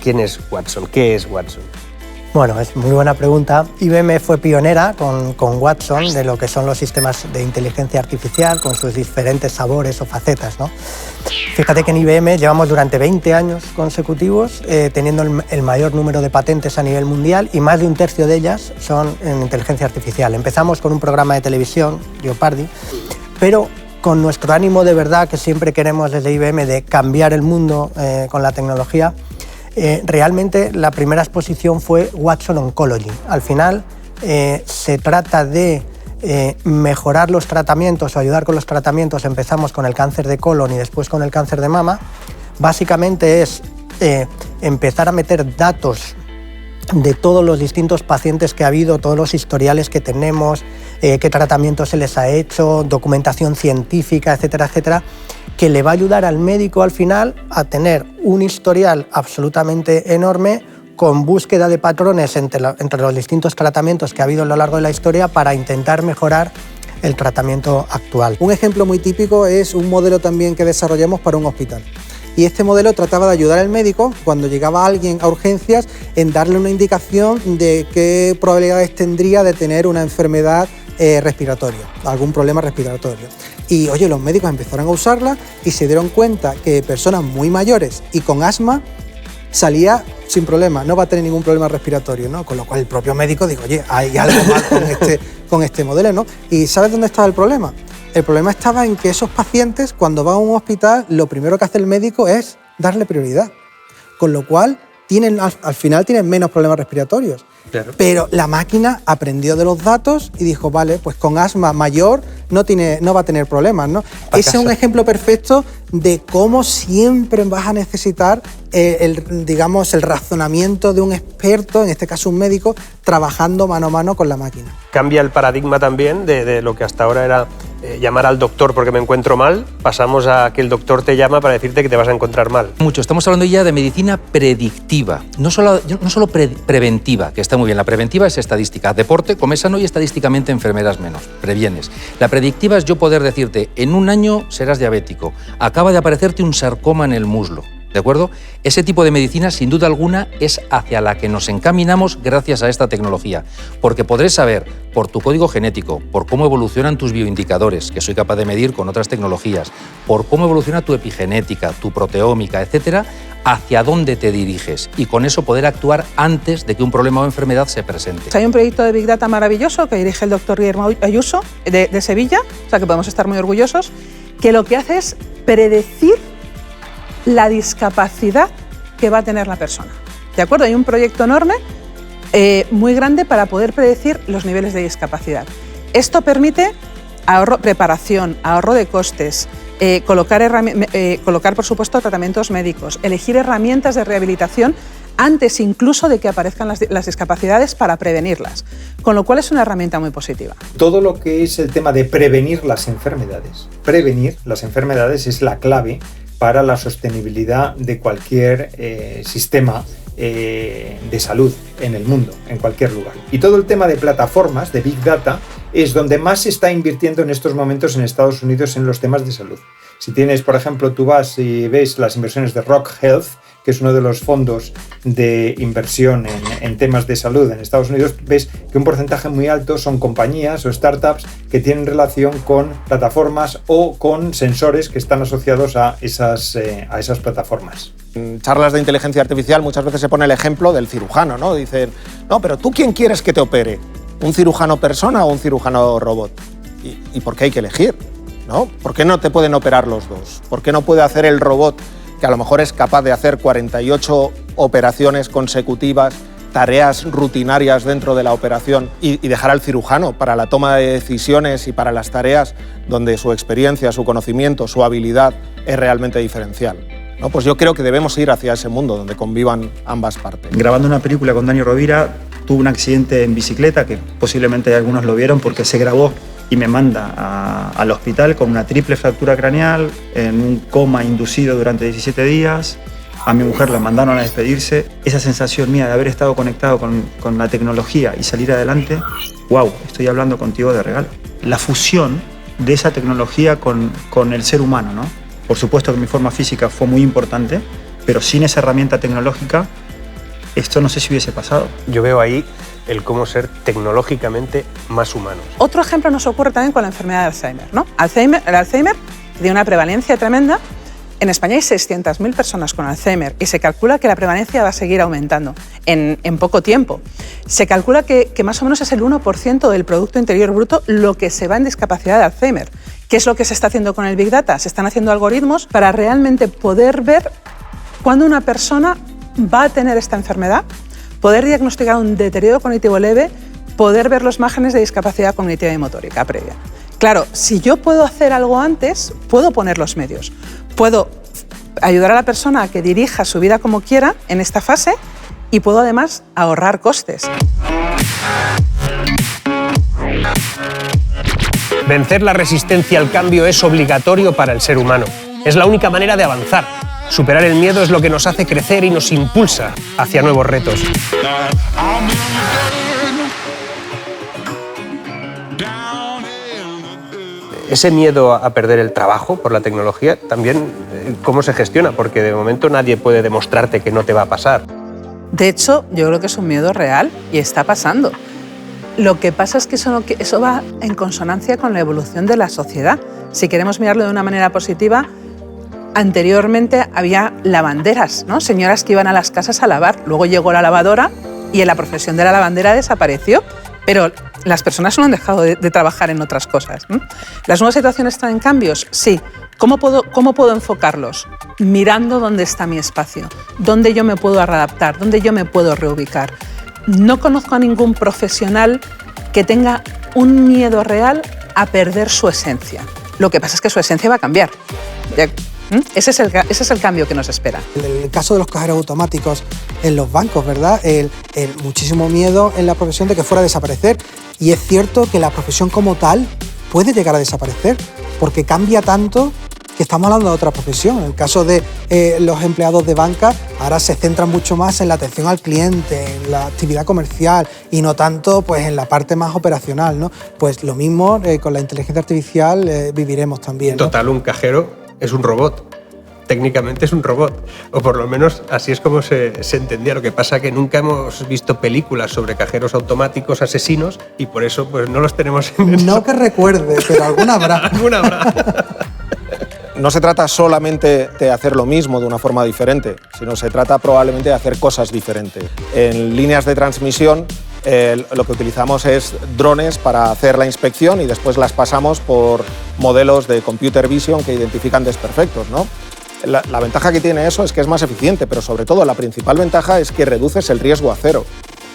¿Quién es Watson? ¿Qué es Watson? Bueno, es muy buena pregunta. IBM fue pionera con Watson de lo que son los sistemas de inteligencia artificial con sus diferentes sabores o facetas, ¿no? Fíjate que en IBM llevamos durante 20 años consecutivos teniendo el mayor número de patentes a nivel mundial y más de un tercio de ellas son en inteligencia artificial. Empezamos con un programa de televisión, Jeopardy, pero con nuestro ánimo de verdad que siempre queremos desde IBM de cambiar el mundo con la tecnología, realmente la primera exposición fue Watson Oncology. Al final se trata de mejorar los tratamientos o ayudar con los tratamientos. Empezamos con el cáncer de colon y después con el cáncer de mama. Básicamente es empezar a meter datos de todos los distintos pacientes que ha habido, todos los historiales que tenemos, qué tratamiento se les ha hecho, documentación científica, etcétera, etcétera, que le va a ayudar al médico al final a tener un historial absolutamente enorme con búsqueda de patrones entre los distintos tratamientos que ha habido a lo largo de la historia para intentar mejorar el tratamiento actual. Un ejemplo muy típico es un modelo también que desarrollamos para un hospital. Y este modelo trataba de ayudar al médico, cuando llegaba alguien a urgencias, en darle una indicación de qué probabilidades tendría de tener una enfermedad respiratoria, algún problema respiratorio. Y oye, los médicos empezaron a usarla y se dieron cuenta que personas muy mayores y con asma salía sin problema, no va a tener ningún problema respiratorio, ¿no? Con lo cual el propio médico dijo, oye, hay algo mal con este modelo, ¿no? ¿Y sabes dónde estaba el problema? El problema estaba en que esos pacientes, cuando van a un hospital, lo primero que hace el médico es darle prioridad. Con lo cual, al final tienen menos problemas respiratorios. Claro. Pero la máquina aprendió de los datos y dijo, vale, pues con asma mayor no va a tener problemas, ¿no? Ese es un ejemplo perfecto de cómo siempre vas a necesitar el razonamiento de un experto, en este caso un médico, trabajando mano a mano con la máquina. Cambia el paradigma también de lo que hasta ahora era llamar al doctor porque me encuentro mal, pasamos a que el doctor te llama para decirte que te vas a encontrar mal. Mucho. Estamos hablando ya de medicina predictiva, no solo preventiva, que está muy bien. La preventiva es estadística, deporte, come sano y estadísticamente enfermedades menos, previenes. La predictiva es yo poder decirte, en un año serás diabético, acaba de aparecerte un sarcoma en el muslo. ¿De acuerdo? Ese tipo de medicina, sin duda alguna, es hacia la que nos encaminamos gracias a esta tecnología, porque podré saber, por tu código genético, por cómo evolucionan tus bioindicadores, que soy capaz de medir con otras tecnologías, por cómo evoluciona tu epigenética, tu proteómica, etcétera, hacia dónde te diriges y con eso poder actuar antes de que un problema o enfermedad se presente. Hay un proyecto de Big Data maravilloso que dirige el doctor Guillermo Ayuso de Sevilla, o sea que podemos estar muy orgullosos, que lo que hace es predecir la discapacidad que va a tener la persona. ¿De acuerdo? Hay un proyecto enorme, muy grande, para poder predecir los niveles de discapacidad. Esto permite preparación, ahorro de costes, colocar, por supuesto, tratamientos médicos, elegir herramientas de rehabilitación antes incluso de que aparezcan las discapacidades para prevenirlas, con lo cual es una herramienta muy positiva. Todo lo que es el tema de prevenir las enfermedades es la clave para la sostenibilidad de cualquier sistema de salud en el mundo, en cualquier lugar. Y todo el tema de plataformas, de Big Data, es donde más se está invirtiendo en estos momentos en Estados Unidos en los temas de salud. Si tienes, por ejemplo, tú vas y ves las inversiones de Rock Health, que es uno de los fondos de inversión en temas de salud en Estados Unidos, ves que un porcentaje muy alto son compañías o startups que tienen relación con plataformas o con sensores que están asociados a esas plataformas. En charlas de inteligencia artificial muchas veces se pone el ejemplo del cirujano, ¿no? Dicen, no, pero ¿tú quién quieres que te opere? ¿Un cirujano persona o un cirujano robot? ¿Y por qué hay que elegir? ¿No? ¿Por qué no te pueden operar los dos? ¿Por qué no puede hacer el robot, que a lo mejor es capaz de hacer 48 operaciones consecutivas, tareas rutinarias dentro de la operación, y dejar al cirujano para la toma de decisiones y para las tareas donde su experiencia, su conocimiento, su habilidad es realmente diferencial? ¿No? Pues yo creo que debemos ir hacia ese mundo donde convivan ambas partes. Grabando una película con Dani Rovira, tuve un accidente en bicicleta, que posiblemente algunos lo vieron porque se grabó, y me manda al hospital con una triple fractura craneal, en un coma inducido durante 17 días. A mi mujer la mandaron a despedirse. Esa sensación mía de haber estado conectado con la tecnología y salir adelante, wow, estoy hablando contigo de regalo. La fusión de esa tecnología con el ser humano, ¿no? Por supuesto que mi forma física fue muy importante, pero sin esa herramienta tecnológica, esto no sé si hubiese pasado. Yo veo ahí el cómo ser tecnológicamente más humanos. Otro ejemplo nos ocurre también con la enfermedad de Alzheimer, ¿no? El Alzheimer tiene una prevalencia tremenda. En España hay 600.000 personas con Alzheimer y se calcula que la prevalencia va a seguir aumentando en poco tiempo. Se calcula que más o menos es el 1% del Producto Interior Bruto lo que se va en discapacidad de Alzheimer. ¿Qué es lo que se está haciendo con el Big Data? Se están haciendo algoritmos para realmente poder ver cuándo una persona va a tener esta enfermedad, poder diagnosticar un deterioro cognitivo leve, poder ver los márgenes de discapacidad cognitiva y motórica previa. Claro, si yo puedo hacer algo antes, puedo poner los medios. Puedo ayudar a la persona a que dirija su vida como quiera en esta fase y puedo además ahorrar costes. Vencer la resistencia al cambio es obligatorio para el ser humano. Es la única manera de avanzar. Superar el miedo es lo que nos hace crecer y nos impulsa hacia nuevos retos. Ese miedo a perder el trabajo por la tecnología, también, ¿cómo se gestiona? Porque de momento nadie puede demostrarte que no te va a pasar. De hecho, yo creo que es un miedo real y está pasando. Lo que pasa es que eso va en consonancia con la evolución de la sociedad. Si queremos mirarlo de una manera positiva, anteriormente había lavanderas, ¿no? Señoras que iban a las casas a lavar. Luego llegó la lavadora y la profesión de la lavandera desapareció. Pero las personas no han dejado de trabajar en otras cosas, ¿no? ¿Las nuevas situaciones traen cambios? Sí. ¿Cómo puedo enfocarlos? Mirando dónde está mi espacio, dónde yo me puedo readaptar, dónde yo me puedo reubicar. No conozco a ningún profesional que tenga un miedo real a perder su esencia. Lo que pasa es que su esencia va a cambiar. Ese es el cambio que nos espera. En el caso de los cajeros automáticos en los bancos, ¿verdad? El muchísimo miedo en la profesión de que fuera a desaparecer. Y es cierto que la profesión como tal puede llegar a desaparecer, porque cambia tanto que estamos hablando de otra profesión. En el caso de los empleados de banca, ahora se centran mucho más en la atención al cliente, en la actividad comercial y no tanto pues, en la parte más operacional, ¿no? Pues lo mismo con la inteligencia artificial viviremos también, ¿no? Total, un cajero es un robot. Técnicamente es un robot, o por lo menos así es como se entendía. Lo que pasa es que nunca hemos visto películas sobre cajeros automáticos asesinos y por eso pues, no los tenemos en No que recuerde, pero alguna habrá. Alguna habrá. No se trata solamente de hacer lo mismo de una forma diferente, sino se trata probablemente de hacer cosas diferentes. En líneas de transmisión, lo que utilizamos es drones para hacer la inspección y después las pasamos por modelos de computer vision que identifican desperfectos, ¿no? La ventaja que tiene eso es que es más eficiente, pero sobre todo la principal ventaja es que reduces el riesgo a cero.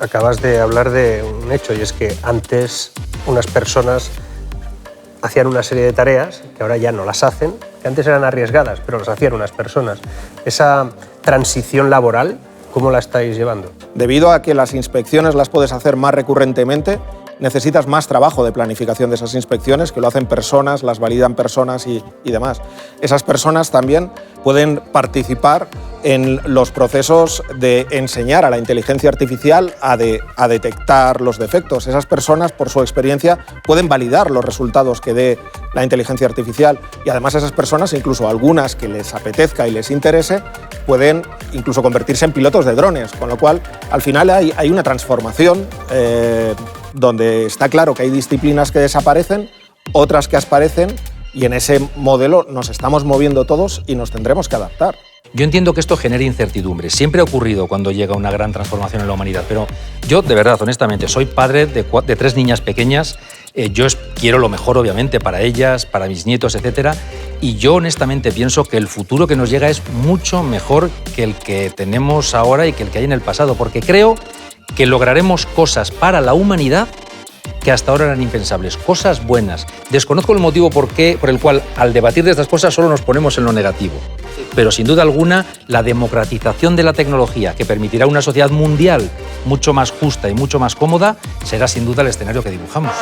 Acabas de hablar de un hecho y es que antes unas personas hacían una serie de tareas que ahora ya no las hacen, que antes eran arriesgadas, pero las hacían unas personas. Esa transición laboral, ¿cómo la estáis llevando? Debido a que las inspecciones las puedes hacer más recurrentemente, necesitas más trabajo de planificación de esas inspecciones, que lo hacen personas, las validan personas y demás. Esas personas también pueden participar en los procesos de enseñar a la inteligencia artificial a detectar los defectos. Esas personas, por su experiencia, pueden validar los resultados que dé la inteligencia artificial y además esas personas, incluso algunas que les apetezca y les interese, pueden incluso convertirse en pilotos de drones, con lo cual al final hay una transformación donde está claro que hay disciplinas que desaparecen, otras que aparecen y en ese modelo nos estamos moviendo todos y nos tendremos que adaptar. Yo entiendo que esto genera incertidumbre. Siempre ha ocurrido cuando llega una gran transformación en la humanidad, pero yo, de verdad, honestamente, soy padre de 3 niñas pequeñas. Yo quiero lo mejor, obviamente, para ellas, para mis nietos, etcétera. Y yo, honestamente, pienso que el futuro que nos llega es mucho mejor que el que tenemos ahora y que el que hay en el pasado, porque creo que lograremos cosas para la humanidad que hasta ahora eran impensables, cosas buenas. Desconozco el motivo por el cual al debatir de estas cosas solo nos ponemos en lo negativo. Pero sin duda alguna, la democratización de la tecnología que permitirá una sociedad mundial mucho más justa y mucho más cómoda será sin duda el escenario que dibujamos.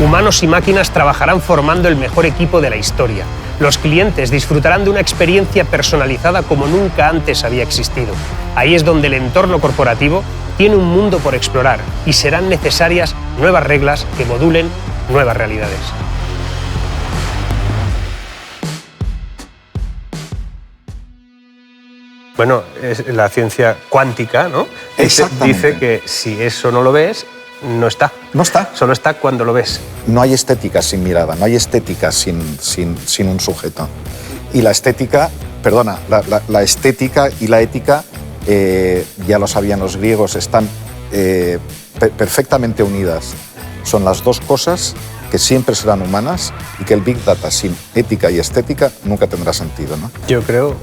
Humanos y máquinas trabajarán formando el mejor equipo de la historia. Los clientes disfrutarán de una experiencia personalizada como nunca antes había existido. Ahí es donde el entorno corporativo tiene un mundo por explorar y serán necesarias nuevas reglas que modulen nuevas realidades. Bueno, es la ciencia cuántica, ¿no? Dice que si eso no lo ves, no está. No está. Solo está cuando lo ves. No hay estética sin mirada, no hay estética sin un sujeto. Y la estética, perdona, la estética y la ética, ya lo sabían los griegos, están perfectamente unidas. Son las dos cosas que siempre serán humanas y que el Big Data sin ética y estética nunca tendrá sentido, ¿no? Yo creo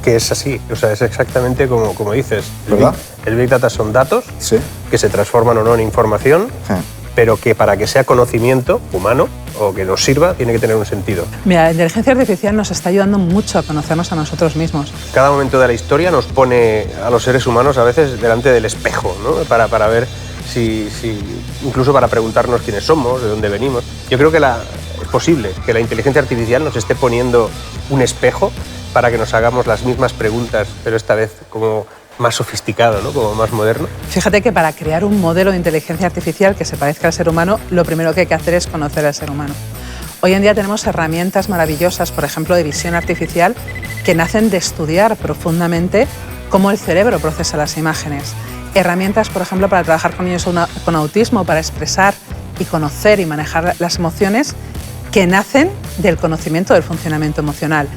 que es así, o sea, es exactamente como dices. ¿Verdad? El Big Data son datos sí. que se transforman o no en información, sí. Pero que para que sea conocimiento humano o que nos sirva, tiene que tener un sentido. Mira, la inteligencia artificial nos está ayudando mucho a conocernos a nosotros mismos. Cada momento de la historia nos pone a los seres humanos a veces delante del espejo, ¿no? Para ver si incluso para preguntarnos quiénes somos, de dónde venimos. Yo creo que es posible que la inteligencia artificial nos esté poniendo un espejo para que nos hagamos las mismas preguntas, pero esta vez como más sofisticado, ¿no? Como más moderno. Fíjate que para crear un modelo de inteligencia artificial que se parezca al ser humano, lo primero que hay que hacer es conocer al ser humano. Hoy en día tenemos herramientas maravillosas, por ejemplo, de visión artificial, que nacen de estudiar profundamente cómo el cerebro procesa las imágenes. Herramientas, por ejemplo, para trabajar con niños con autismo, para expresar y conocer y manejar las emociones, que nacen del conocimiento del funcionamiento emocional.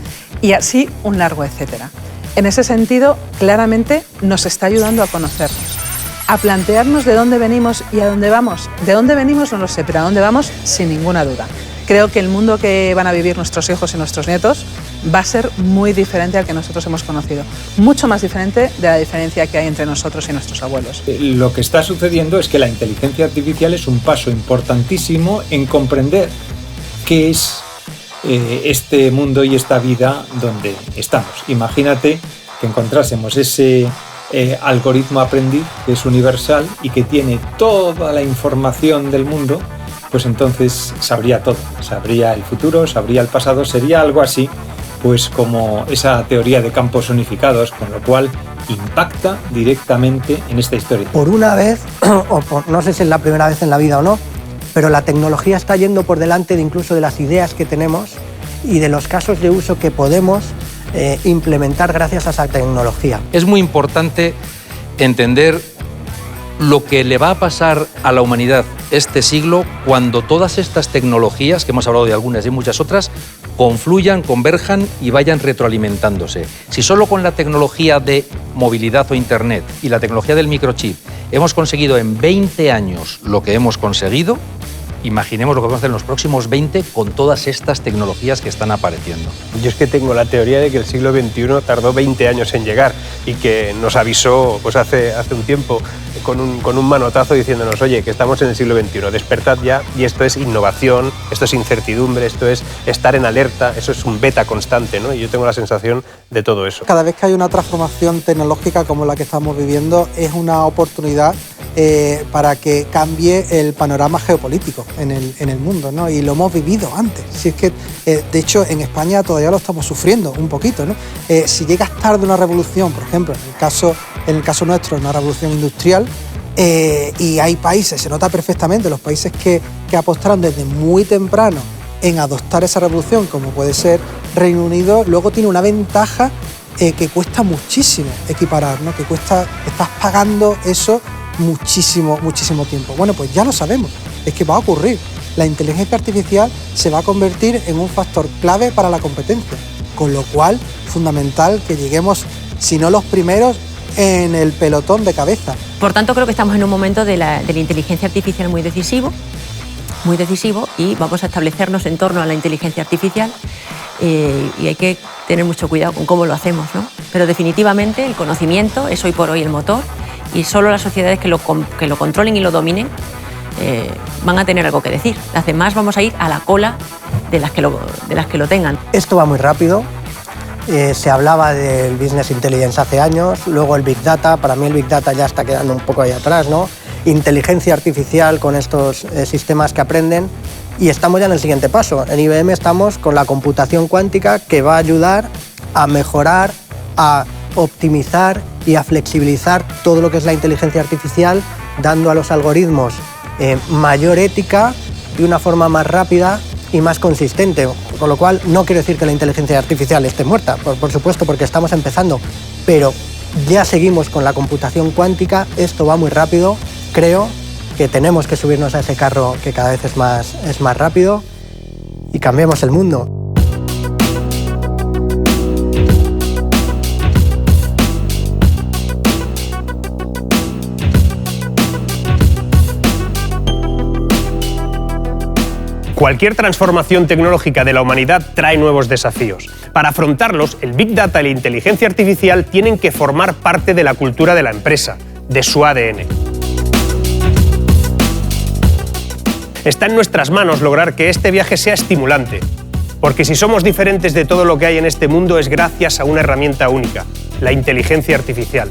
Y así un largo etcétera. En ese sentido, claramente nos está ayudando a conocernos, a plantearnos de dónde venimos y a dónde vamos. De dónde venimos no lo sé, pero a dónde vamos sin ninguna duda. Creo que el mundo que van a vivir nuestros hijos y nuestros nietos va a ser muy diferente al que nosotros hemos conocido. Mucho más diferente de la diferencia que hay entre nosotros y nuestros abuelos. Lo que está sucediendo es que la inteligencia artificial es un paso importantísimo en comprender qué es este mundo y esta vida donde estamos. Imagínate que encontrásemos ese algoritmo aprendiz que es universal y que tiene toda la información del mundo, pues entonces sabría todo, sabría el futuro, sabría el pasado, sería algo así pues como esa teoría de campos unificados, con lo cual impacta directamente en esta historia. Por una vez, no sé si es la primera vez en la vida o no, pero la tecnología está yendo por delante de incluso de las ideas que tenemos y de los casos de uso que podemos implementar gracias a esa tecnología. Es muy importante entender lo que le va a pasar a la humanidad este siglo cuando todas estas tecnologías, que hemos hablado de algunas y muchas otras, confluyan, converjan y vayan retroalimentándose. Si solo con la tecnología de movilidad o Internet y la tecnología del microchip hemos conseguido en 20 años lo que hemos conseguido, imaginemos lo que vamos a hacer en los próximos 20 con todas estas tecnologías que están apareciendo. Yo es que tengo la teoría de que el siglo XXI tardó 20 años en llegar y que nos avisó pues hace un tiempo con un manotazo diciéndonos, oye, que estamos en el siglo XXI, despertad ya, y esto es innovación, esto es incertidumbre, esto es estar en alerta, eso es un beta constante, ¿no? Y yo tengo la sensación de todo eso. Cada vez que hay una transformación tecnológica como la que estamos viviendo, es una oportunidad para que cambie el panorama geopolítico en el mundo, ¿no? Y lo hemos vivido antes. Si es que, de hecho, en España todavía lo estamos sufriendo un poquito, ¿no? Si llegas tarde una revolución, por ejemplo, en el caso nuestro, una revolución industrial, y hay países, se nota perfectamente, los países que apostaron desde muy temprano en adoptar esa revolución, como puede ser Reino Unido, luego tiene una ventaja que cuesta muchísimo equiparar, ¿no? Que estás pagando eso muchísimo tiempo. Bueno, pues ya lo sabemos, es que va a ocurrir. La inteligencia artificial se va a convertir en un factor clave para la competencia, con lo cual, fundamental que lleguemos, si no los primeros, en el pelotón de cabeza. Por tanto, creo que estamos en un momento de la inteligencia artificial muy decisivo, y vamos a establecernos en torno a la inteligencia artificial y hay que tener mucho cuidado con cómo lo hacemos, ¿no? Pero definitivamente el conocimiento es hoy por hoy el motor y solo las sociedades que lo controlen y lo dominen van a tener algo que decir. Las demás vamos a ir a la cola de las que lo tengan. Esto va muy rápido. Se hablaba del business intelligence hace años, luego el big data. Para mí el big data ya está quedando un poco ahí atrás, ¿no? Inteligencia artificial con estos sistemas que aprenden. Y estamos ya en el siguiente paso. En IBM estamos con la computación cuántica, que va a ayudar a mejorar, a optimizar y a flexibilizar todo lo que es la inteligencia artificial, dando a los algoritmos mayor ética y una forma más rápida y más consistente. Con lo cual, no quiero decir que la inteligencia artificial esté muerta, por supuesto, porque estamos empezando, pero ya seguimos con la computación cuántica, esto va muy rápido, creo que tenemos que subirnos a ese carro que cada vez es más rápido y cambiemos el mundo. Cualquier transformación tecnológica de la humanidad trae nuevos desafíos. Para afrontarlos, el Big Data y la inteligencia artificial tienen que formar parte de la cultura de la empresa, de su ADN. Está en nuestras manos lograr que este viaje sea estimulante, porque si somos diferentes de todo lo que hay en este mundo es gracias a una herramienta única, la inteligencia artificial.